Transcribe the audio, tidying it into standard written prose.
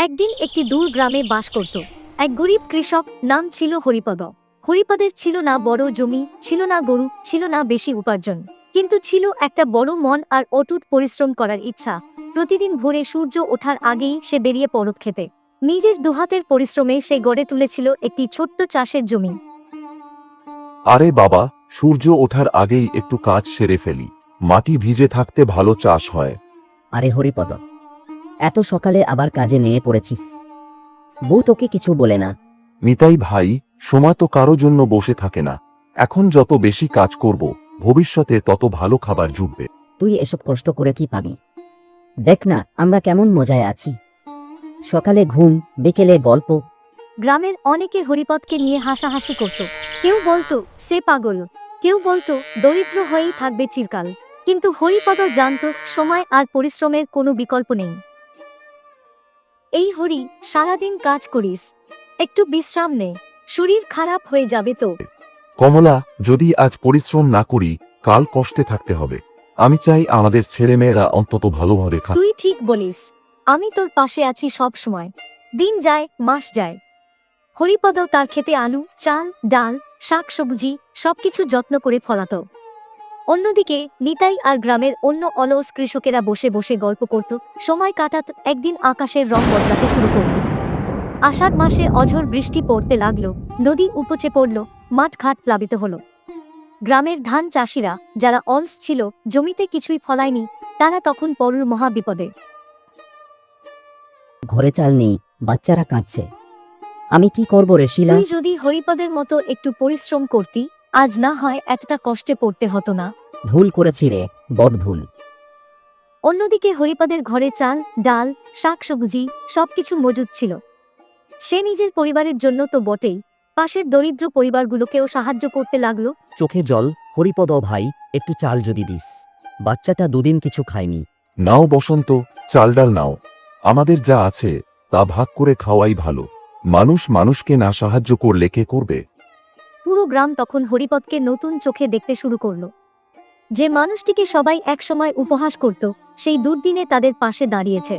একদিন একটি দূর গ্রামে বাস করত এক গরিব কৃষক। নাম ছিল হরিপদ। হরিপদের ছিল না বড় জমি, ছিল না গরু, ছিল না বেশি উপার্জন, কিন্তু ছিল একটা বড় মন আর অটুট পরিশ্রম করার ইচ্ছা। প্রতিদিন ভোরে সূর্য ওঠার আগেই সে বেরিয়ে পড়ত খেতে। নিজের দুহাতের পরিশ্রমে সে গড়ে তুলেছিল একটি ছোট্ট চাষের জমি। আরে বাবা, সূর্য ওঠার আগেই একটু কাজ সেরে ফেলি, মাটি ভিজে থাকতে ভালো চাষ হয়। আরে হরিপদ, এত সকালে আবার কাজে নেমে পড়েছিস? বউ তোকে কিছু বলে না? নিতাই ভাই, সময় তো কারো জন্য বসে থাকে না। এখন যত বেশি কাজ করব, ভবিষ্যতে তত ভালো খাবার জুটবে। তুই এসব কষ্ট করে কি পাবি? দেখ না আমরা কেমন মজায় আছি। সকালে ঘুম, বিকেলে গল্প। গ্রামের অনেকে হরিপদকে নিয়ে হাসাহাসি করত। কেউ বলতো সে পাগল, কেউ বলতো দরিদ্র হয়েই থাকবে চিরকাল। কিন্তু হরিপদ জানত সময় আর পরিশ্রমের কোনো বিকল্প নেই। এই হরি, সারাদিন কাজ করিস, একটু বিশ্রাম নে, শরীর খারাপ হয়ে যাবে তো। কমলা, যদি আজ পরিশ্রম না করি, কাল কষ্টে থাকতে হবে। আমি চাই আমাদের ছেলেমেয়েরা অন্তত ভালোভাবে খাক। তুই ঠিক বলিস, আমি তোর পাশে আছি সব সময়। দিন যায়, মাস যায়, হরিপদ তার খেতে আলু, চাল, ডাল, শাক সবজি সবকিছু যত্ন করে ফলাত। অন্যদিকে নিতাই আর গ্রামের অন্য অলস কৃষকেরা বসে বসে গল্প করত, সময় কাটাত। একদিন আকাশের রং বদলাতে শুরু করল। আষাঢ় মাসে অঝোর বৃষ্টি পড়তে লাগল, নদী উপচে পড়ল, মাঠঘাট প্লাবিত হল। গ্রামের ধান চাষিরা, যারা অলস ছিল, জমিতে কিছুই ফলায়নি, তারা তখন পড়ল মহা বিপদে। ঘরে চাল নেই, বাচ্চারা কাঁদছে। আমি কি করব রে শিলা? তুই যদি হরিপদের মতো একটু পরিশ্রম করতি, আজ না হয় এতটা কষ্টে পড়তে হতো না। ভুল করেছি রে, বড় ভুল। অন্যদিকে হরিপদের ঘরে চাল, ডাল, শাক সবজি সবকিছু মজুদ ছিল। সে নিজের পরিবারের জন্য তো বটেই, পাশের দরিদ্র পরিবারগুলোকেও সাহায্য করতে লাগলো। চোখে জল। হরিপদ ভাই, একটু চাল যদি দিস, বাচ্চাটা দুদিন কিছু খায়নি। নাও বসন্ত, চাল ডাল নাও। আমাদের যা আছে তা ভাগ করে খাওয়াই ভালো। মানুষ মানুষকে না সাহায্য করলে কে করবে? পুরো গ্রাম তখন হরিপদকে নতুন চোখে দেখতে শুরু করলো। যে মানুষটিকে সবাই একসময় উপহাস করত, সেই দুর্দিনে তাদের পাশে দাঁড়িয়েছে।